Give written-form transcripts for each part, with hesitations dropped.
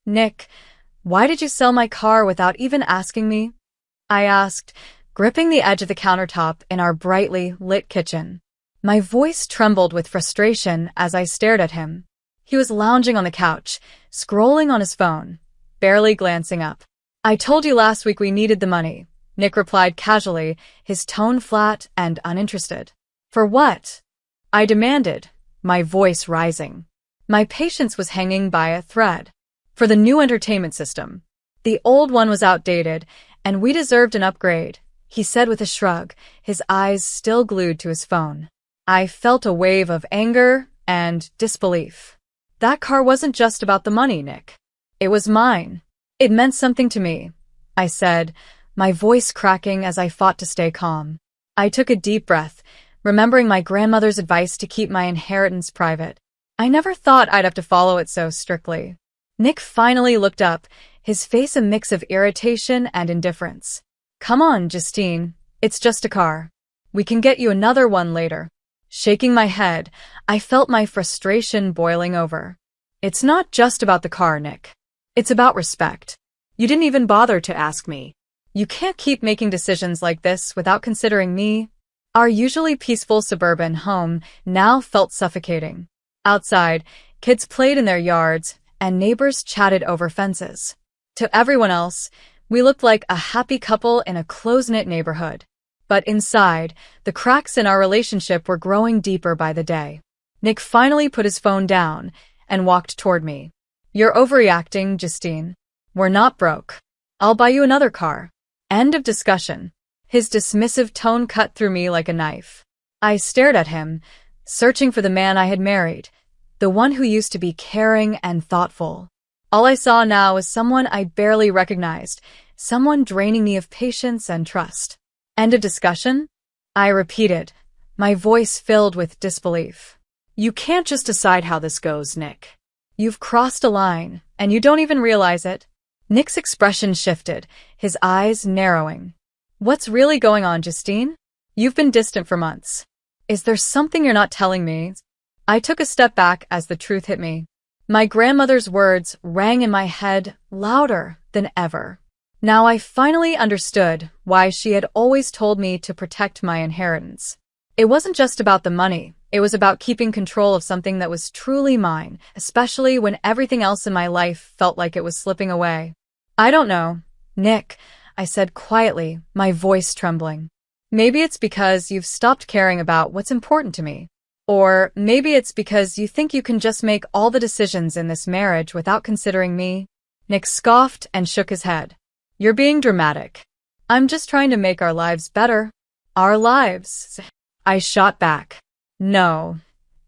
Nick, why did you sell my car without even asking me? I asked, gripping the edge of the countertop in our brightly lit kitchen. My voice trembled with frustration as I stared at him. He was lounging on the couch, scrolling on his phone, barely glancing up. I told you last week we needed the money, Nick replied casually, his tone flat and uninterested. For what? I demanded, my voice rising. My patience was hanging by a thread. For the new entertainment system. The old one was outdated, and we deserved an upgrade, he said with a shrug, his eyes still glued to his phone. I felt a wave of anger and disbelief. That car wasn't just about the money, Nick. It was mine. It meant something to me, I said, my voice cracking as I fought to stay calm. I took a deep breath, remembering my grandmother's advice to keep my inheritance private. I never thought I'd have to follow it so strictly. Nick finally looked up, his face a mix of irritation and indifference. Come on, Justine, it's just a car. We can get you another one later. Shaking my head, I felt my frustration boiling over. It's not just about the car, Nick. It's about respect. You didn't even bother to ask me. You can't keep making decisions like this without considering me. Our usually peaceful suburban home now felt suffocating. Outside, kids played in their yards, and neighbors chatted over fences. To everyone else, we looked like a happy couple in a close-knit neighborhood. But inside, the cracks in our relationship were growing deeper by the day. Nick finally put his phone down and walked toward me. You're overreacting, Justine. We're not broke. I'll buy you another car. End of discussion. His dismissive tone cut through me like a knife. I stared at him, searching for the man I had married, the one who used to be caring and thoughtful. All I saw now was someone I barely recognized, someone draining me of patience and trust. End of discussion? I repeated, my voice filled with disbelief. You can't just decide how this goes, Nick. You've crossed a line, and you don't even realize it. Nick's expression shifted, his eyes narrowing. What's really going on, Justine? You've been distant for months. Is there something you're not telling me? I took a step back as the truth hit me. My grandmother's words rang in my head louder than ever. Now I finally understood why she had always told me to protect my inheritance. It wasn't just about the money. It was about keeping control of something that was truly mine, especially when everything else in my life felt like it was slipping away. I don't know, Nick, I said quietly, my voice trembling. Maybe it's because you've stopped caring about what's important to me. Or maybe it's because you think you can just make all the decisions in this marriage without considering me. Nick scoffed and shook his head. You're being dramatic. I'm just trying to make our lives better. Our lives. I shot back. No.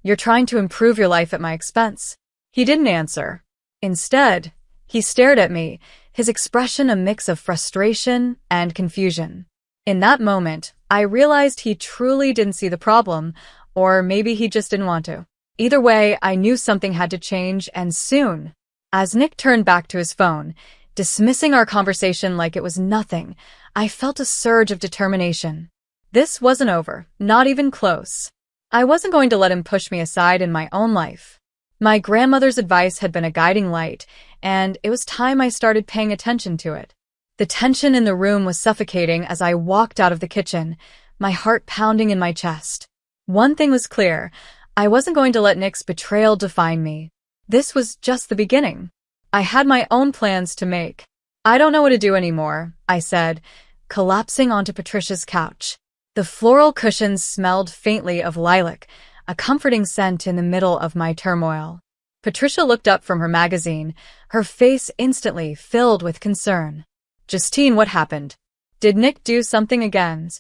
You're trying to improve your life at my expense. He didn't answer. Instead, he stared at me, his expression a mix of frustration and confusion. In that moment, I realized he truly didn't see the problem, or maybe he just didn't want to. Either way, I knew something had to change, and soon. As Nick turned back to his phone, dismissing our conversation like it was nothing, I felt a surge of determination. This wasn't over, not even close. I wasn't going to let him push me aside in my own life. My grandmother's advice had been a guiding light, and it was time I started paying attention to it. The tension in the room was suffocating as I walked out of the kitchen, my heart pounding in my chest. One thing was clear, I wasn't going to let Nick's betrayal define me. This was just the beginning. I had my own plans to make. I don't know what to do anymore, I said, collapsing onto Patricia's couch. The floral cushions smelled faintly of lilac, a comforting scent in the middle of my turmoil. Patricia looked up from her magazine, her face instantly filled with concern. Justine, what happened? Did Nick do something again?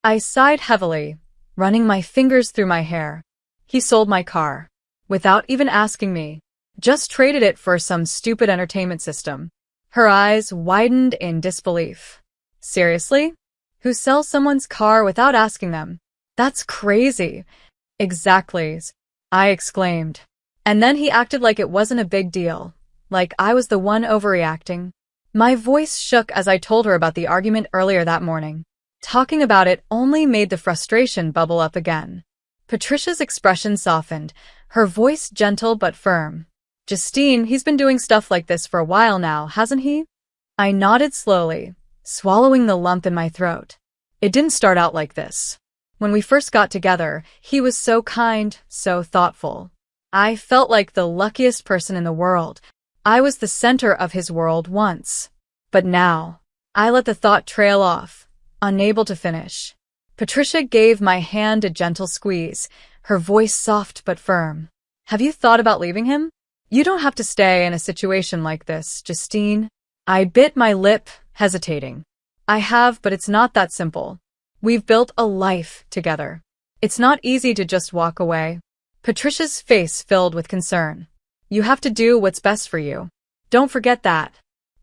I sighed heavily, running my fingers through my hair. He sold my car. Without even asking me. Just traded it for some stupid entertainment system. Her eyes widened in disbelief. Seriously? Who sells someone's car without asking them? That's crazy. Exactly, I exclaimed. And then he acted like it wasn't a big deal, like I was the one overreacting. My voice shook as I told her about the argument earlier that morning. Talking about it only made the frustration bubble up again. Patricia's expression softened, her voice gentle but firm. Justine, he's been doing stuff like this for a while now, hasn't he? I nodded slowly, swallowing the lump in my throat. It didn't start out like this. When we first got together, he was so kind, so thoughtful. I felt like the luckiest person in the world. I was the center of his world once. But now, I let the thought trail off, unable to finish. Patricia gave my hand a gentle squeeze, her voice soft but firm. Have you thought about leaving him? You don't have to stay in a situation like this, Justine. I bit my lip, hesitating. I have, but it's not that simple. We've built a life together. It's not easy to just walk away. Patricia's face filled with concern. You have to do what's best for you. Don't forget that.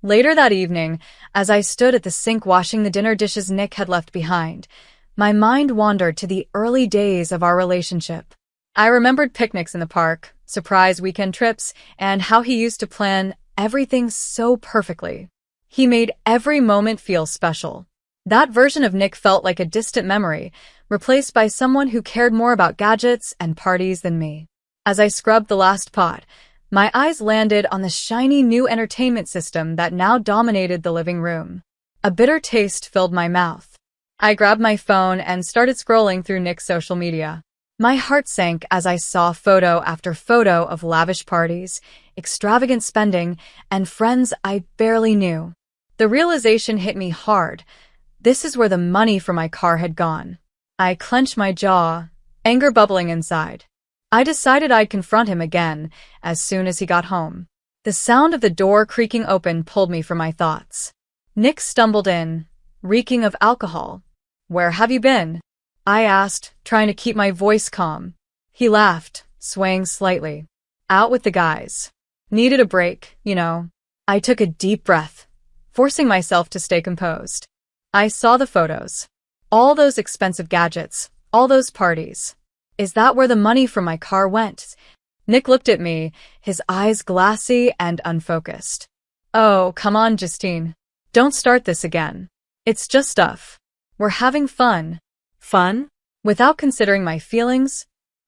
Later that evening, as I stood at the sink washing the dinner dishes Nick had left behind, my mind wandered to the early days of our relationship. I remembered picnics in the park, surprise weekend trips, and how he used to plan everything so perfectly. He made every moment feel special. That version of Nick felt like a distant memory, replaced by someone who cared more about gadgets and parties than me. As I scrubbed the last pot, my eyes landed on the shiny new entertainment system that now dominated the living room. A bitter taste filled my mouth. I grabbed my phone and started scrolling through Nick's social media. My heart sank as I saw photo after photo of lavish parties, extravagant spending, and friends I barely knew. The realization hit me hard. This is where the money for my car had gone. I clenched my jaw, anger bubbling inside. I decided I'd confront him again as soon as he got home. The sound of the door creaking open pulled me from my thoughts. Nick stumbled in, reeking of alcohol. Where have you been? I asked, trying to keep my voice calm. He laughed, swaying slightly. Out with the guys. Needed a break, you know. I took a deep breath, forcing myself to stay composed. I saw the photos. All those expensive gadgets, all those parties. Is that where the money from my car went? Nick looked at me, his eyes glassy and unfocused. Oh, come on, Justine. Don't start this again. It's just stuff. We're having fun. Fun? Without considering my feelings?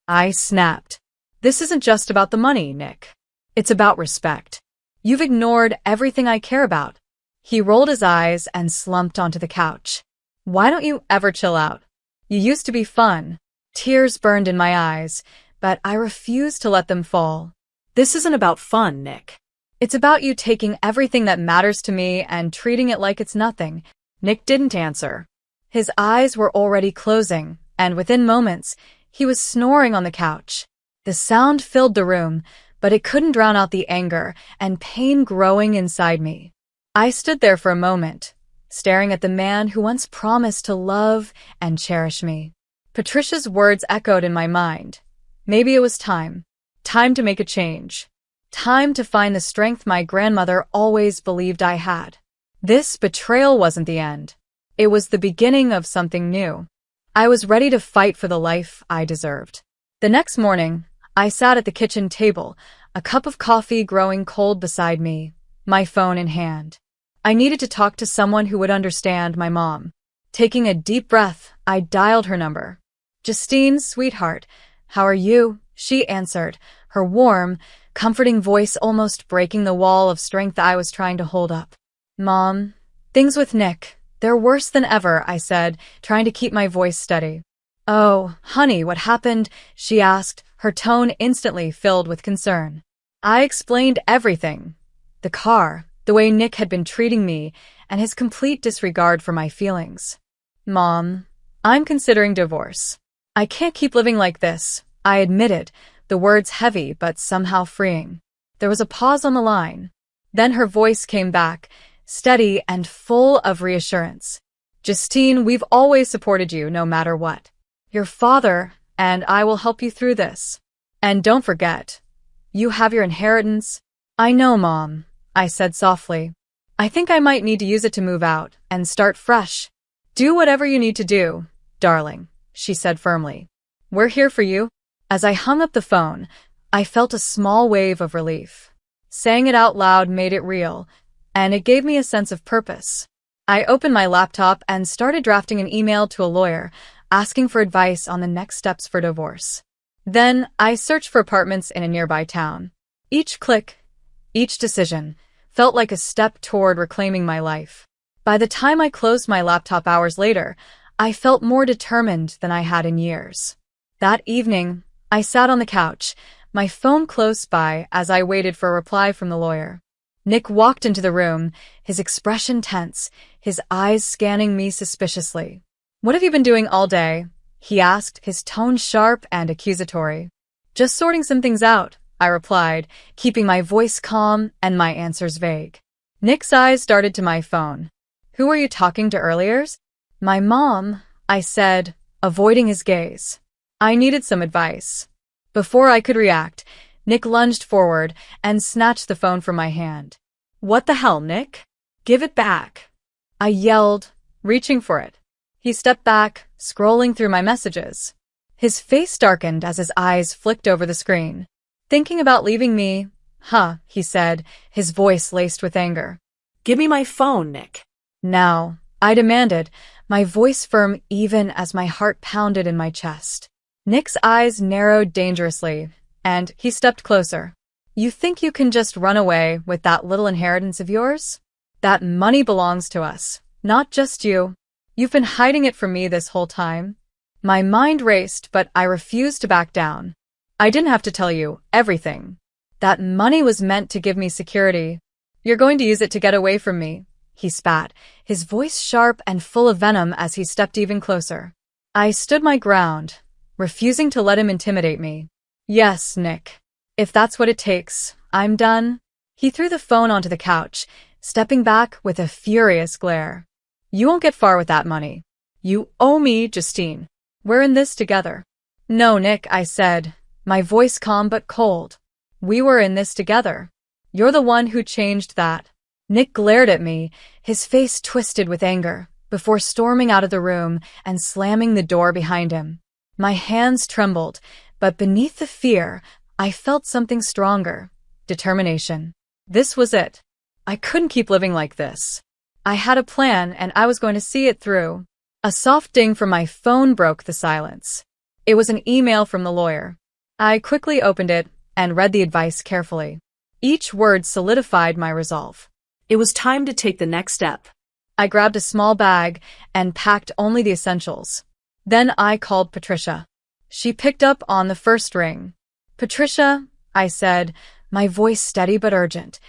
I snapped. This isn't just about the money, Nick. It's about respect. You've ignored everything I care about. He rolled his eyes and slumped onto the couch. Why don't you ever chill out? You used to be fun. Tears burned in my eyes, but I refused to let them fall. This isn't about fun, Nick. It's about you taking everything that matters to me and treating it like it's nothing. Nick didn't answer. His eyes were already closing, and within moments, he was snoring on the couch. The sound filled the room, but it couldn't drown out the anger and pain growing inside me. I stood there for a moment, staring at the man who once promised to love and cherish me. Patricia's words echoed in my mind. Maybe it was time. Time to make a change. Time to find the strength my grandmother always believed I had. This betrayal wasn't the end. It was the beginning of something new. I was ready to fight for the life I deserved. The next morning, I sat at the kitchen table, a cup of coffee growing cold beside me, my phone in hand. I needed to talk to someone who would understand my mom. Taking a deep breath, I dialed her number. Justine, sweetheart, how are you? She answered, her warm, comforting voice almost breaking the wall of strength I was trying to hold up. Mom, things with Nick, they're worse than ever, I said, trying to keep my voice steady. Oh, honey, what happened? She asked, her tone instantly filled with concern. I explained everything. The car, the way Nick had been treating me, and his complete disregard for my feelings. Mom, I'm considering divorce. I can't keep living like this, I admitted, the words heavy but somehow freeing. There was a pause on the line. Then her voice came back, steady and full of reassurance. Justine, we've always supported you no matter what. Your father and I will help you through this. And don't forget, you have your inheritance. I know, Mom, I said softly. I think I might need to use it to move out and start fresh. Do whatever you need to do, darling, she said firmly. We're here for you. As I hung up the phone, I felt a small wave of relief. Saying it out loud made it real, and it gave me a sense of purpose. I opened my laptop and started drafting an email to a lawyer, asking for advice on the next steps for divorce. Then, I searched for apartments in a nearby town. Each click, each decision, felt like a step toward reclaiming my life. By the time I closed my laptop hours later, I felt more determined than I had in years. That evening, I sat on the couch, my phone close by as I waited for a reply from the lawyer. Nick walked into the room, his expression tense, his eyes scanning me suspiciously. "What have you been doing all day?" he asked, his tone sharp and accusatory. "Just sorting some things out," I replied, keeping my voice calm and my answers vague. Nick's eyes darted to my phone. "Who were you talking to earlier?" "My mom," I said, avoiding his gaze. I needed some advice. Before I could react, Nick lunged forward and snatched the phone from my hand. "What the hell, Nick? Give it back!" I yelled, reaching for it. He stepped back, scrolling through my messages. His face darkened as his eyes flicked over the screen. "Thinking about leaving me? Huh," he said, his voice laced with anger. "Give me my phone, Nick." "Now," I demanded, my voice firm even as my heart pounded in my chest. Nick's eyes narrowed dangerously, and he stepped closer. "You think you can just run away with that little inheritance of yours? That money belongs to us, not just you. You've been hiding it from me this whole time." My mind raced, but I refused to back down. "I didn't have to tell you everything. That money was meant to give me security. You're going to use it to get away from me," he spat, his voice sharp and full of venom as he stepped even closer. I stood my ground, refusing to let him intimidate me. "Yes, Nick. If that's what it takes, I'm done." He threw the phone onto the couch, stepping back with a furious glare. "You won't get far with that money. You owe me, Justine. We're in this together." "No, Nick," I said, my voice calm but cold. "We were in this together. You're the one who changed that." Nick glared at me, his face twisted with anger, before storming out of the room and slamming the door behind him. My hands trembled, but beneath the fear, I felt something stronger: determination. This was it. I couldn't keep living like this. I had a plan, and I was going to see it through. A soft ding from my phone broke the silence. It was an email from the lawyer. I quickly opened it and read the advice carefully. Each word solidified my resolve. It was time to take the next step. I grabbed a small bag and packed only the essentials. Then I called Patricia. She picked up on the first ring. "Patricia," I said, my voice steady but urgent,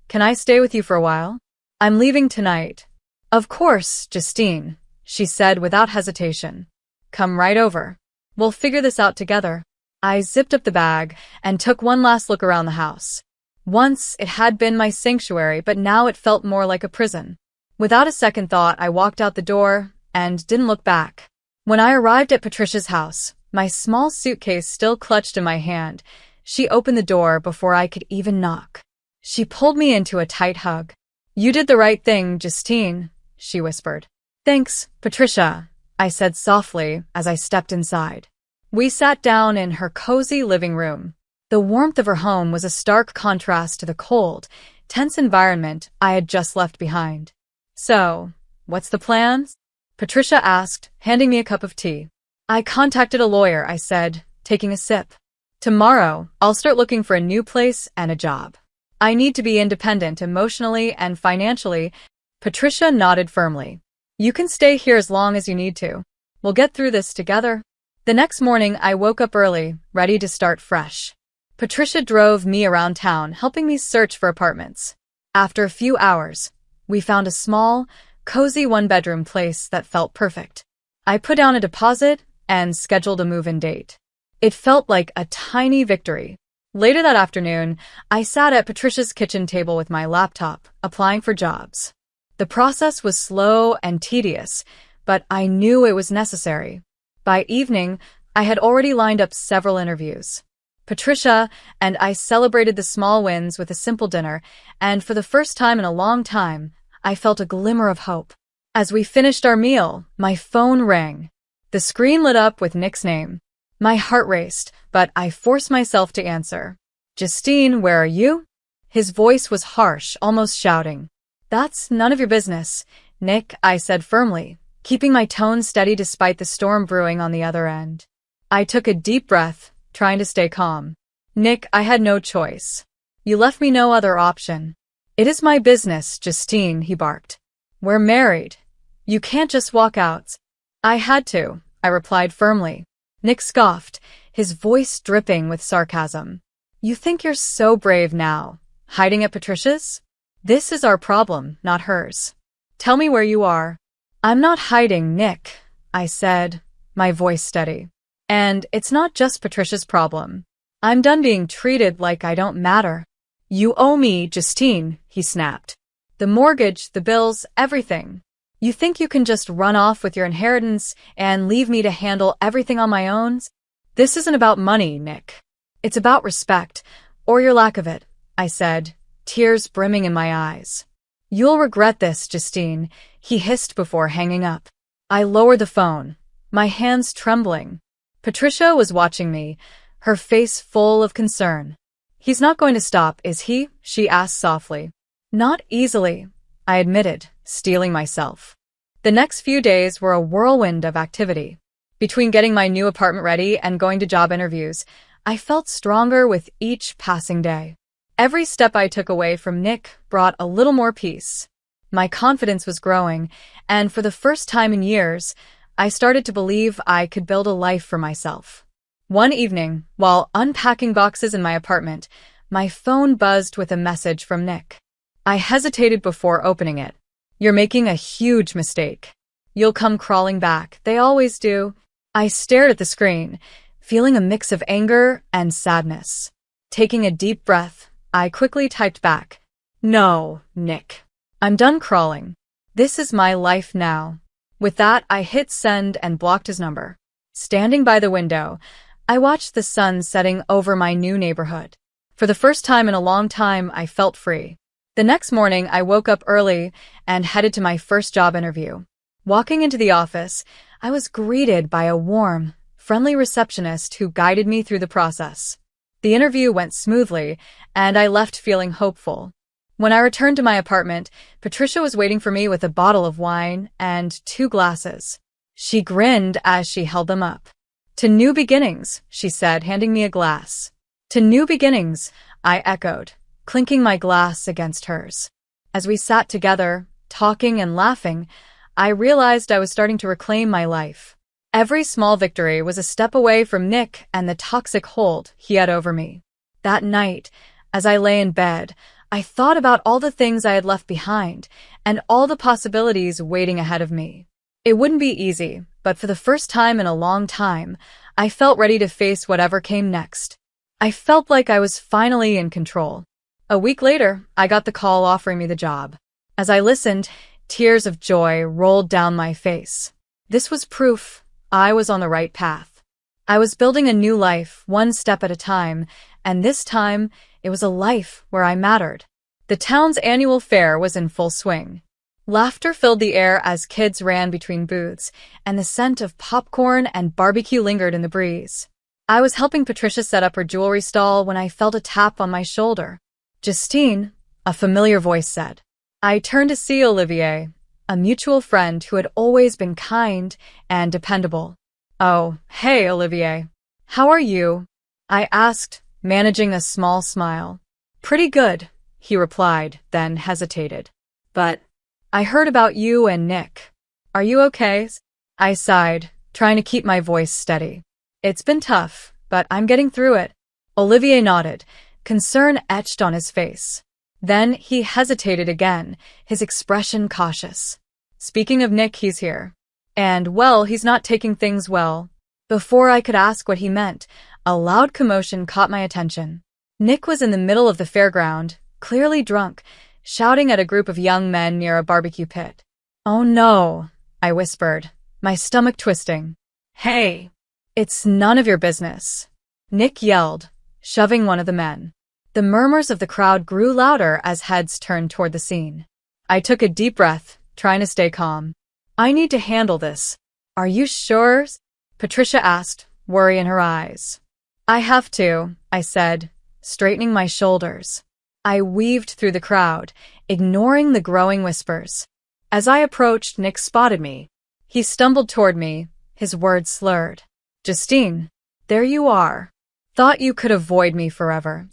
"can I stay with you for a while? I'm leaving tonight." "Of course, Justine," she said without hesitation. "Come right over. We'll figure this out together." I zipped up the bag and took one last look around the house. Once it had been my sanctuary, but now it felt more like a prison. Without a second thought, I walked out the door and didn't look back. When I arrived at Patricia's house, my small suitcase still clutched in my hand, she opened the door before I could even knock. She pulled me into a tight hug. "You did the right thing, Justine," she whispered. "Thanks, Patricia," I said softly as I stepped inside. We sat down in her cozy living room. The warmth of her home was a stark contrast to the cold, tense environment I had just left behind. "So, what's the plan?" Patricia asked, handing me a cup of tea. "I contacted a lawyer," I said, taking a sip. "Tomorrow, I'll start looking for a new place and a job. I need to be independent emotionally and financially." Patricia nodded firmly. "You can stay here as long as you need to. We'll get through this together." The next morning, I woke up early, ready to start fresh. Patricia drove me around town, helping me search for apartments. After a few hours, we found a small, cozy one-bedroom place that felt perfect. I put down a deposit and scheduled a move-in date. It felt like a tiny victory. Later that afternoon, I sat at Patricia's kitchen table with my laptop, applying for jobs. The process was slow and tedious, but I knew it was necessary. By evening, I had already lined up several interviews. Patricia and I celebrated the small wins with a simple dinner, and for the first time in a long time, I felt a glimmer of hope. As we finished our meal, my phone rang. The screen lit up with Nick's name. My heart raced, but I forced myself to answer. "Justine, where are you?" His voice was harsh, almost shouting. "That's none of your business, Nick," I said firmly, keeping my tone steady despite the storm brewing on the other end. I took a deep breath, trying to stay calm. "Nick, I had no choice. You left me no other option. It is my business, Justine, he barked. We're married. You can't just walk out. I had to, I replied firmly. Nick scoffed, his voice dripping with sarcasm. You think you're so brave now, hiding at Patricia's? This is our problem, not hers. Tell me where you are. I'm not hiding, Nick, I said, my voice steady. And it's not just Patricia's problem. I'm done being treated like I don't matter. You owe me, Justine, he snapped. The mortgage, the bills, everything. You think you can just run off with your inheritance and leave me to handle everything on my own? This isn't about money, Nick. It's about respect, or your lack of it, I said, tears brimming in my eyes. You'll regret this, Justine, he hissed before hanging up. I lowered the phone, my hands trembling. Patricia was watching me, her face full of concern. He's not going to stop, is he? She asked softly. Not easily, I admitted, steeling myself. The next few days were a whirlwind of activity. Between getting my new apartment ready and going to job interviews, I felt stronger with each passing day. Every step I took away from Nick brought a little more peace. My confidence was growing, and for the first time in years, I started to believe I could build a life for myself. One evening, while unpacking boxes in my apartment, my phone buzzed with a message from Nick. I hesitated before opening it. You're making a huge mistake. You'll come crawling back. They always do. I stared at the screen, feeling a mix of anger and sadness. Taking a deep breath, I quickly typed back. No, Nick. I'm done crawling. This is my life now. With that, I hit send and blocked his number. Standing by the window, I watched the sun setting over my new neighborhood. For the first time in a long time, I felt free. The next morning, I woke up early and headed to my first job interview. Walking into the office, I was greeted by a warm, friendly receptionist who guided me through the process. The interview went smoothly, and I left feeling hopeful. When I returned to my apartment, Patricia was waiting for me with a bottle of wine and 2 glasses. She grinned as she held them up. To new beginnings, she said, handing me a glass. To new beginnings, I echoed, clinking my glass against hers. As we sat together, talking and laughing, I realized I was starting to reclaim my life. Every small victory was a step away from Nick and the toxic hold he had over me. That night, as I lay in bed, I thought about all the things I had left behind and all the possibilities waiting ahead of me. It wouldn't be easy, but for the first time in a long time, I felt ready to face whatever came next. I felt like I was finally in control. A week later, I got the call offering me the job. As I listened, tears of joy rolled down my face. This was proof I was on the right path. I was building a new life, one step at a time, and this time, it was a life where I mattered. The town's annual fair was in full swing. Laughter filled the air as kids ran between booths, and the scent of popcorn and barbecue lingered in the breeze. I was helping Patricia set up her jewelry stall when I felt a tap on my shoulder. Justine, a familiar voice said. I turned to see Olivier, a mutual friend who had always been kind and dependable. Oh, hey, Olivier. How are you? I asked, managing a small smile. Pretty good, he replied, then hesitated. But I heard about you and Nick. Are you okay? I sighed, trying to keep my voice steady. It's been tough, but I'm getting through it. Olivier nodded, concern etched on his face. Then he hesitated again, his expression cautious. Speaking of Nick, he's here. And, well, he's not taking things well. Before I could ask what he meant, a loud commotion caught my attention. Nick was in the middle of the fairground, clearly drunk, shouting at a group of young men near a barbecue pit. Oh no, I whispered, my stomach twisting. Hey, it's none of your business, Nick yelled, shoving one of the men. The murmurs of the crowd grew louder as heads turned toward the scene. I took a deep breath, trying to stay calm. I need to handle this. Are you sure? Patricia asked, worry in her eyes. I have to, I said, straightening my shoulders. I weaved through the crowd, ignoring the growing whispers. As I approached, Nick spotted me. He stumbled toward me, his words slurred. Justine, there you are. Thought you could avoid me forever.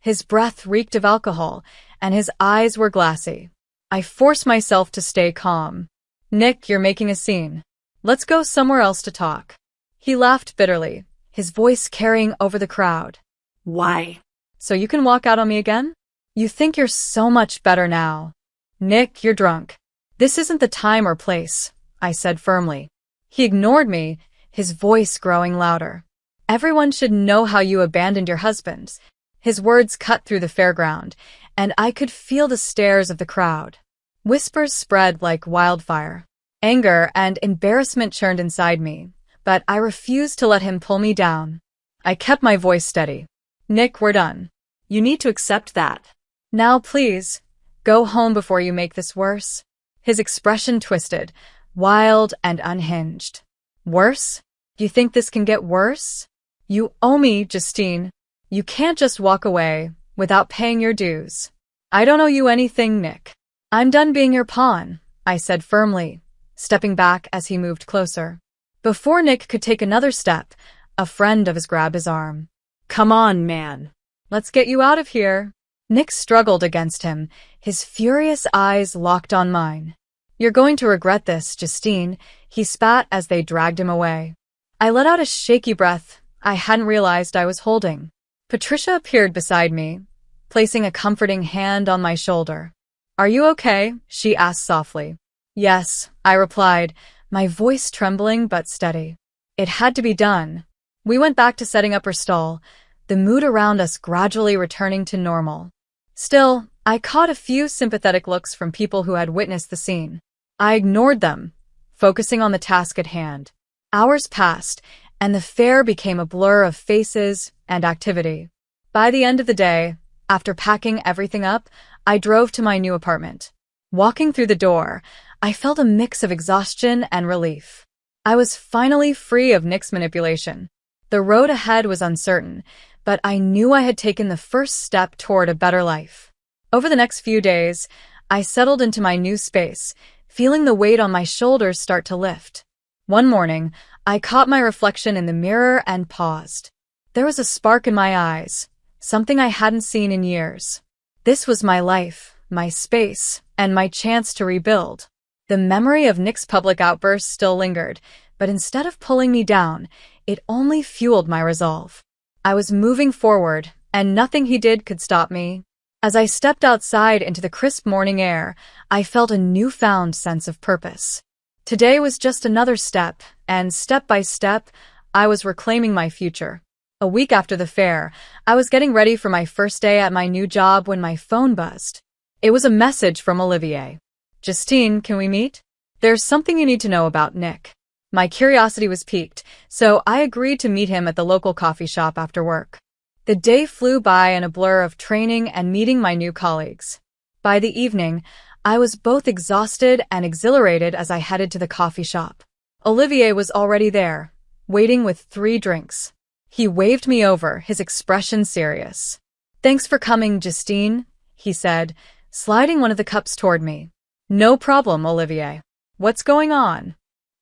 His breath reeked of alcohol, and his eyes were glassy. I forced myself to stay calm. "Nick, you're making a scene. Let's go somewhere else to talk." He laughed bitterly, his voice carrying over the crowd. Why? "So you can walk out on me again? You think you're so much better now." "Nick, you're drunk. This isn't the time or place," I said firmly. He ignored me, his voice growing louder. "Everyone should know how you abandoned your husband." His words cut through the fairground, and I could feel the stares of the crowd. Whispers spread like wildfire. Anger and embarrassment churned inside me, but I refused to let him pull me down. I kept my voice steady. "Nick, we're done. You need to accept that. Now please, go home before you make this worse." His expression twisted, wild and unhinged. "Worse? You think this can get worse? You owe me, Justine. You can't just walk away without paying your dues." "I don't owe you anything, Nick. I'm done being your pawn," I said firmly, stepping back as he moved closer. Before Nick could take another step, a friend of his grabbed his arm. Come on, man. "Let's get you out of here." Nick struggled against him, his furious eyes locked on mine. "You're going to regret this, Justine," he spat as they dragged him away. I let out a shaky breath I hadn't realized I was holding. Patricia appeared beside me, placing a comforting hand on my shoulder. "Are you okay?" she asked softly. "Yes," I replied, my voice trembling but steady. It had to be done. We went back to setting up her stall, the mood around us gradually returning to normal. Still, I caught a few sympathetic looks from people who had witnessed the scene. I ignored them, focusing on the task at hand. Hours passed, and the fair became a blur of faces and activity. By the end of the day, after packing everything up, I drove to my new apartment. Walking through the door, I felt a mix of exhaustion and relief. I was finally free of Nick's manipulation. The road ahead was uncertain, but I knew I had taken the first step toward a better life. Over the next few days, I settled into my new space, feeling the weight on my shoulders start to lift. One morning, I caught my reflection in the mirror and paused. There was a spark in my eyes, something I hadn't seen in years. This was my life, my space, and my chance to rebuild. The memory of Nick's public outbursts still lingered, but instead of pulling me down, it only fueled my resolve. I was moving forward, and nothing he did could stop me. As I stepped outside into the crisp morning air, I felt a newfound sense of purpose. Today was just another step, and step by step, I was reclaiming my future. A week after the fair, I was getting ready for my first day at my new job when my phone buzzed. It was a message from Olivier. "Justine, can we meet? There's something you need to know about Nick." My curiosity was piqued, so I agreed to meet him at the local coffee shop after work. The day flew by in a blur of training and meeting my new colleagues. By the evening, I was both exhausted and exhilarated as I headed to the coffee shop. Olivier was already there, waiting with 3 drinks. He waved me over, his expression serious. "Thanks for coming, Justine," he said, sliding one of the cups toward me. "No problem, Olivier. What's going on?"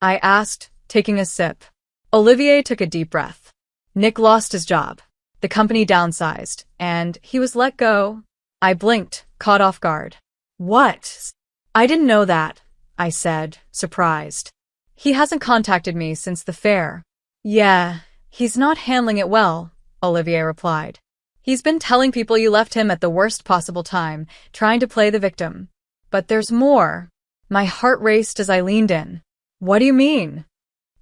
I asked, taking a sip. Olivier took a deep breath. Nick lost his job. The company downsized, and he was let go. I blinked, caught off guard. "What? I didn't know that," I said, surprised. "He hasn't contacted me since the fair." "Yeah, he's not handling it well," Olivier replied. "He's been telling people you left him at the worst possible time, trying to play the victim. But there's more." My heart raced as I leaned in. "What do you mean?"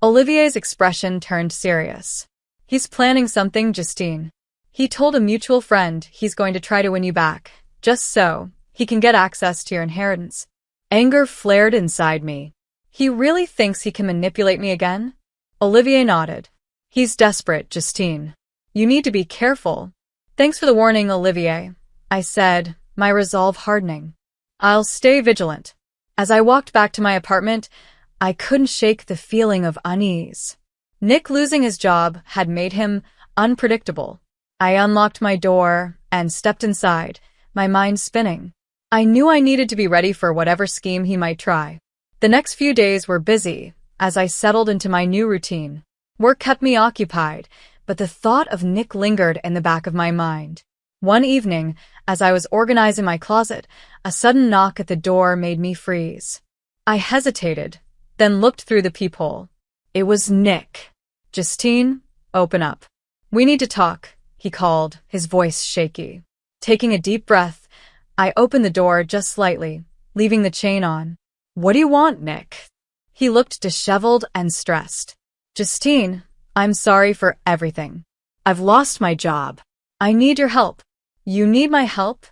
Olivier's expression turned serious. "He's planning something, Justine. He told a mutual friend he's going to try to win you back, just so he can get access to your inheritance." Anger flared inside me. "He really thinks he can manipulate me again?" Olivier nodded. "He's desperate, Justine. You need to be careful." "Thanks for the warning, Olivier," I said, my resolve hardening. "I'll stay vigilant." As I walked back to my apartment, I couldn't shake the feeling of unease. Nick losing his job had made him unpredictable. I unlocked my door and stepped inside, my mind spinning. I knew I needed to be ready for whatever scheme he might try. The next few days were busy as I settled into my new routine. Work kept me occupied, but the thought of Nick lingered in the back of my mind. One evening, as I was organizing my closet, a sudden knock at the door made me freeze. I hesitated, then looked through the peephole. It was Nick. "Justine, open up. We need to talk," he called, his voice shaky. Taking a deep breath, I opened the door just slightly, leaving the chain on. "What do you want, Nick?" He looked disheveled and stressed. "Justine, I'm sorry for everything. I've lost my job. I need your help." "You need my help?"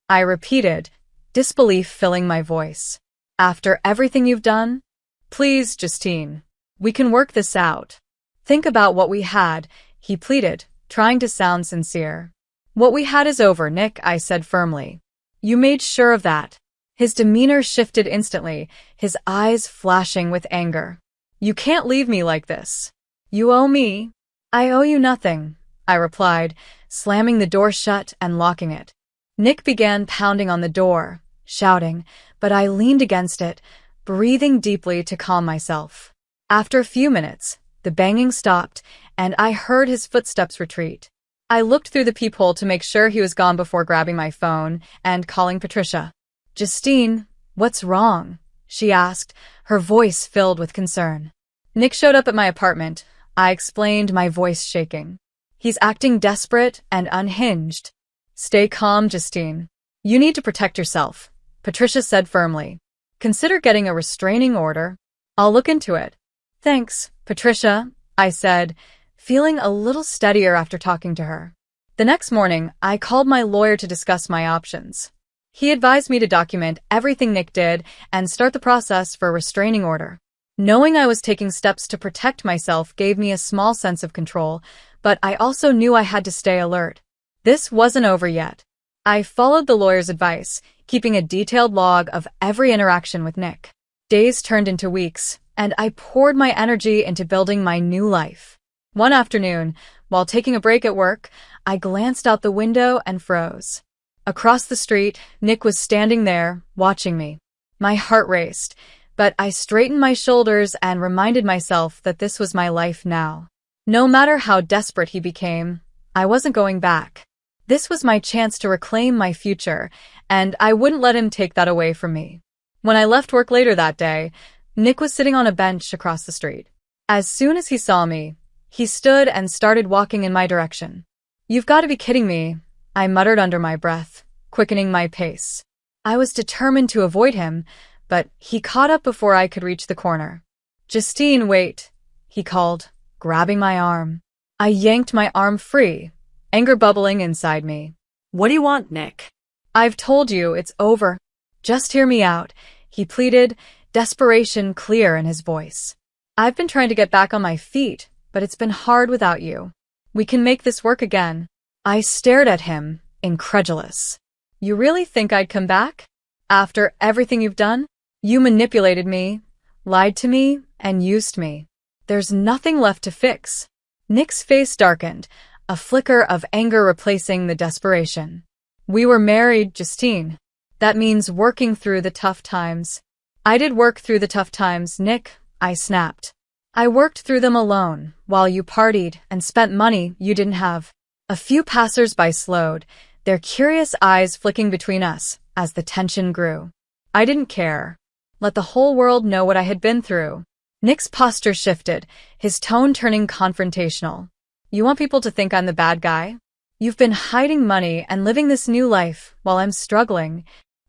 I repeated, disbelief filling my voice. "After everything you've done?" "Please, Justine. We can work this out. Think about what we had," he pleaded, trying to sound sincere. "What we had is over, Nick," I said firmly. "You made sure of that." His demeanor shifted instantly, his eyes flashing with anger. "You can't leave me like this. You owe me." "I owe you nothing," I replied, slamming the door shut and locking it. Nick began pounding on the door, shouting, but I leaned against it, breathing deeply to calm myself. After a few minutes, the banging stopped, and I heard his footsteps retreat. I looked through the peephole to make sure he was gone before grabbing my phone and calling Patricia. "Justine, what's wrong?" she asked, her voice filled with concern. "Nick showed up at my apartment," I explained, my voice shaking. "He's acting desperate and unhinged." "Stay calm, Justine. You need to protect yourself," Patricia said firmly. "Consider getting a restraining order. I'll look into it." "Thanks, Patricia," I said, feeling a little steadier after talking to her. The next morning, I called my lawyer to discuss my options. He advised me to document everything Nick did and start the process for a restraining order. Knowing I was taking steps to protect myself gave me a small sense of control, but I also knew I had to stay alert. This wasn't over yet. I followed the lawyer's advice, keeping a detailed log of every interaction with Nick. Days turned into weeks, and I poured my energy into building my new life. One afternoon, while taking a break at work, I glanced out the window and froze. Across the street, Nick was standing there, watching me. My heart raced, but I straightened my shoulders and reminded myself that this was my life now. No matter how desperate he became, I wasn't going back. This was my chance to reclaim my future, and I wouldn't let him take that away from me. When I left work later that day, Nick was sitting on a bench across the street. As soon as he saw me, he stood and started walking in my direction. "You've got to be kidding me," I muttered under my breath, quickening my pace. I was determined to avoid him, but he caught up before I could reach the corner. "Justine, wait," he called, grabbing my arm. I yanked my arm free, anger bubbling inside me. What do you want, Nick? "I've told you, it's over. Just hear me out," he pleaded, desperation clear in his voice. "I've been trying to get back on my feet, but it's been hard without you. We can make this work again." I stared at him, incredulous. "You really think I'd come back? After everything you've done? You manipulated me, lied to me, and used me. There's nothing left to fix." Nick's face darkened, a flicker of anger replacing the desperation. "We were married, Justine. That means working through the tough times." "I did work through the tough times, Nick," I snapped. "I worked through them alone, while you partied and spent money you didn't have." A few passers-by slowed, their curious eyes flicking between us as the tension grew. I didn't care. Let the whole world know what I had been through. Nick's posture shifted, his tone turning confrontational. "You want people to think I'm the bad guy? You've been hiding money and living this new life while I'm struggling."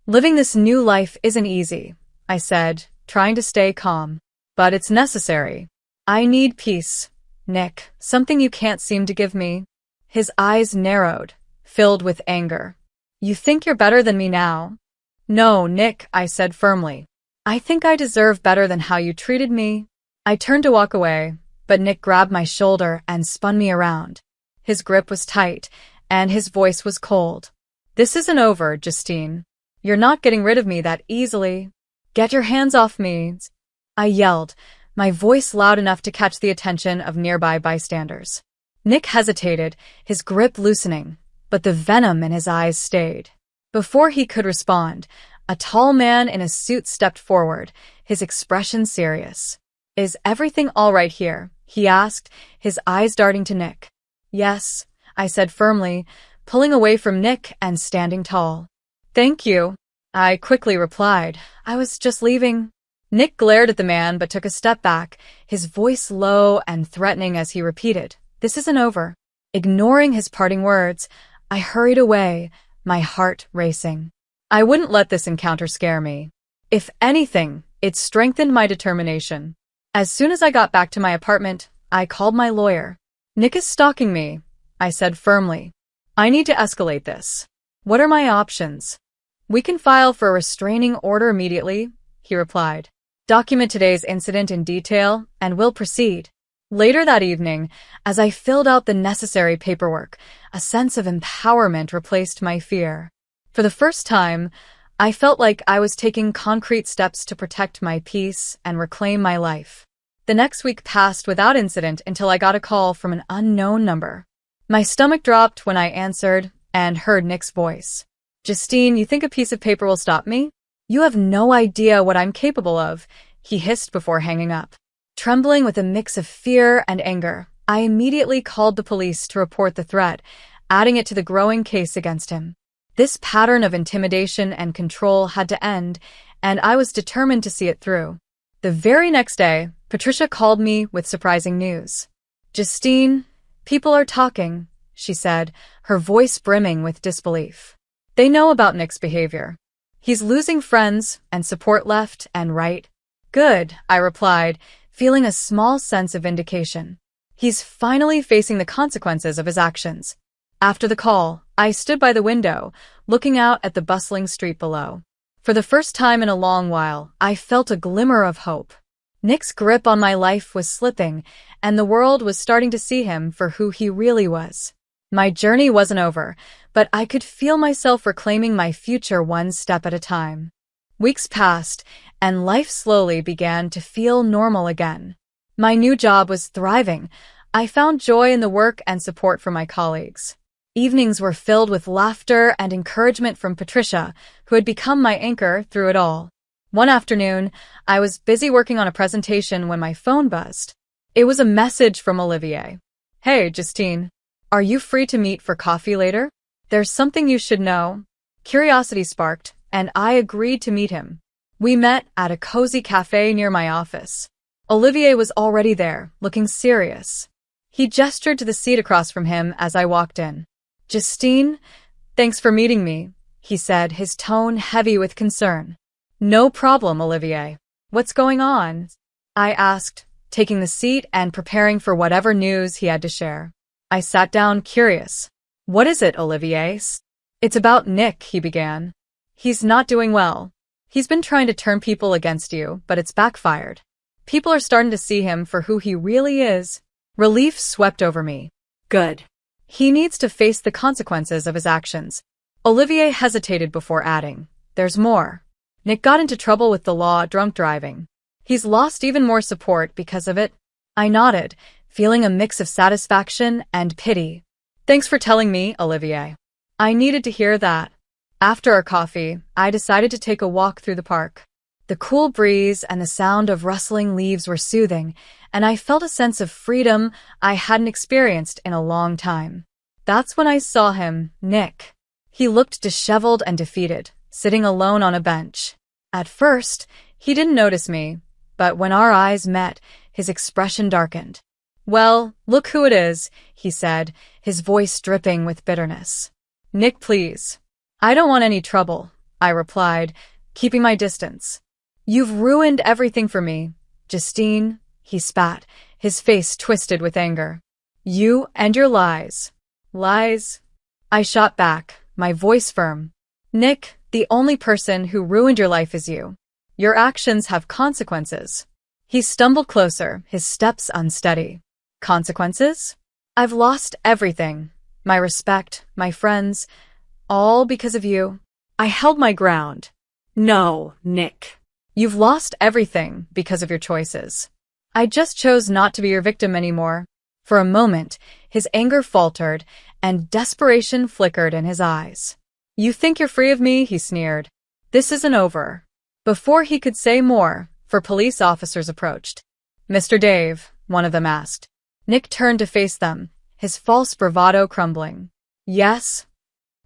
"Living this new life isn't easy," I said, trying to stay calm. "But it's necessary. I need peace, Nick, something you can't seem to give me." His eyes narrowed, filled with anger. "You think you're better than me now?" "No, Nick," I said firmly. "I think I deserve better than how you treated me." I turned to walk away, but Nick grabbed my shoulder and spun me around. His grip was tight, and his voice was cold. "This isn't over, Justine. You're not getting rid of me that easily. Get your hands off me," I yelled, my voice loud enough to catch the attention of nearby bystanders. Nick hesitated, his grip loosening, but the venom in his eyes stayed. Before he could respond, a tall man in a suit stepped forward, his expression serious. "Is everything all right here?" he asked, his eyes darting to Nick. "Yes," I said firmly, pulling away from Nick and standing tall. "Thank you," I quickly replied. "I was just leaving." Nick glared at the man but took a step back, his voice low and threatening as he repeated, "This isn't over." Ignoring his parting words, I hurried away, my heart racing. I wouldn't let this encounter scare me. If anything, it strengthened my determination. As soon as I got back to my apartment, I called my lawyer. "Nick is stalking me," I said firmly. "I need to escalate this. What are my options?" "We can file for a restraining order immediately," he replied. "Document today's incident in detail, and we'll proceed." Later that evening, as I filled out the necessary paperwork, a sense of empowerment replaced my fear. For the first time, I felt like I was taking concrete steps to protect my peace and reclaim my life. The next week passed without incident until I got a call from an unknown number. My stomach dropped when I answered and heard Nick's voice. "Justine, you think a piece of paper will stop me? You have no idea what I'm capable of," he hissed before hanging up. Trembling with a mix of fear and anger, I immediately called the police to report the threat, adding it to the growing case against him. This pattern of intimidation and control had to end, and I was determined to see it through. The very next day, Patricia called me with surprising news. "Justine, people are talking," she said, her voice brimming with disbelief. "They know about Nick's behavior. He's losing friends and support left and right." "Good," I replied, feeling a small sense of vindication. "He's finally facing the consequences of his actions." After the call, I stood by the window, looking out at the bustling street below. For the first time in a long while, I felt a glimmer of hope. Nick's grip on my life was slipping, and the world was starting to see him for who he really was. My journey wasn't over, but I could feel myself reclaiming my future one step at a time. Weeks passed, and life slowly began to feel normal again. My new job was thriving. I found joy in the work and support from my colleagues. Evenings were filled with laughter and encouragement from Patricia, who had become my anchor through it all. One afternoon, I was busy working on a presentation when my phone buzzed. It was a message from Olivier. "Hey, Justine, are you free to meet for coffee later? There's something you should know." Curiosity sparked, and I agreed to meet him. We met at a cozy cafe near my office. Olivier was already there, looking serious. He gestured to the seat across from him as I walked in. "Justine, thanks for meeting me," he said, his tone heavy with concern. "No problem, Olivier. What's going on?" I asked, taking the seat and preparing for whatever news he had to share. I sat down, curious. "What is it, Olivier?" "It's about Nick," he began. "He's not doing well. He's been trying to turn people against you, but it's backfired. People are starting to see him for who he really is." Relief swept over me. Good. "He needs to face the consequences of his actions." Olivier hesitated before adding, "There's more. Nick got into trouble with the law, drunk driving. He's lost even more support because of it." I nodded, feeling a mix of satisfaction and pity. "Thanks for telling me, Olivier. I needed to hear that." After our coffee, I decided to take a walk through the park. The cool breeze and the sound of rustling leaves were soothing, and I felt a sense of freedom I hadn't experienced in a long time. That's when I saw him, Nick. He looked disheveled and defeated, sitting alone on a bench. At first, he didn't notice me, but when our eyes met, his expression darkened. "Well, look who it is," he said, his voice dripping with bitterness. "Nick, please." "I don't want any trouble," I replied, keeping my distance. "You've ruined everything for me, Justine," he spat, his face twisted with anger. "You and your lies." "Lies?" I shot back, my voice firm. "Nick, the only person who ruined your life is you. Your actions have consequences." He stumbled closer, his steps unsteady. "Consequences? I've lost everything. My respect, my friends, all because of you." I held my ground. No, Nick. "You've lost everything because of your choices. I just chose not to be your victim anymore." For a moment, his anger faltered, and desperation flickered in his eyes. "You think you're free of me?" he sneered. "This isn't over." Before he could say more, four police officers approached. "Mr. Dave," one of them asked. Nick turned to face them, his false bravado crumbling. "Yes?"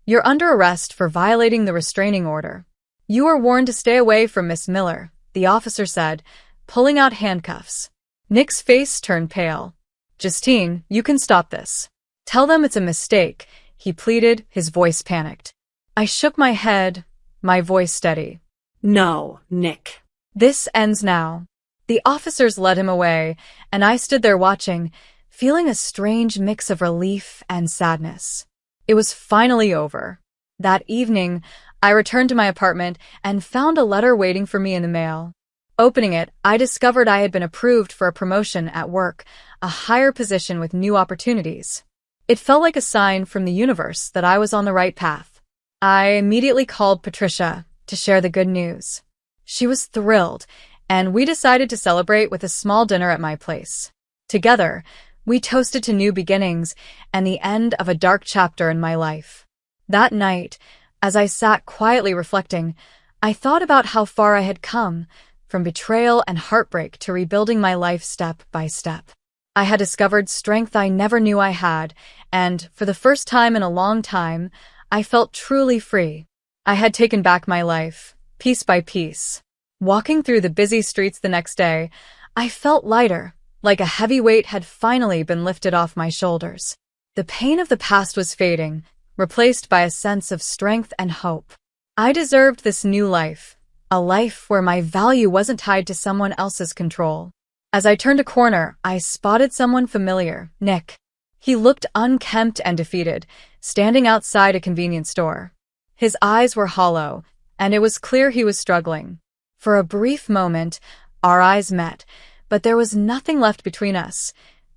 You're under arrest for violating the restraining order. You are warned to stay away from Miss Miller, the officer said, pulling out handcuffs. Nick's face turned pale. Justine, you can stop this. Tell them it's a mistake, he pleaded, his voice panicked. I shook my head, my voice steady. No, Nick. This ends now. The officers led him away, and I stood there watching, feeling a strange mix of relief and sadness. It was finally over. That evening, I returned to my apartment and found a letter waiting for me in the mail. Opening it, I discovered I had been approved for a promotion at work, a higher position with new opportunities. It felt like a sign from the universe that I was on the right path. I immediately called Patricia to share the good news. She was thrilled, and we decided to celebrate with a small dinner at my place. Together, we toasted to new beginnings and the end of a dark chapter in my life. That night, as I sat quietly reflecting, I thought about how far I had come, from betrayal and heartbreak to rebuilding my life step by step. I had discovered strength I never knew I had, and, for the first time in a long time, I felt truly free. I had taken back my life, piece by piece. Walking through the busy streets the next day, I felt lighter, like a heavy weight had finally been lifted off my shoulders. The pain of the past was fading, replaced by a sense of strength and hope. I deserved this new life, a life where my value wasn't tied to someone else's control. As I turned a corner, I spotted someone familiar, Nick. He looked unkempt and defeated, standing outside a convenience store. His eyes were hollow, and it was clear he was struggling. For a brief moment, our eyes met, but there was nothing left between us.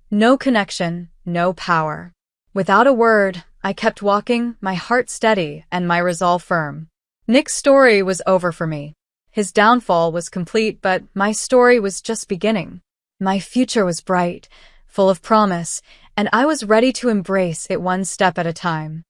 No connection, no power. Without a word, I kept walking, my heart steady and my resolve firm. Nick's story was over for me. His downfall was complete, but my story was just beginning. My future was bright, full of promise, and I was ready to embrace it one step at a time.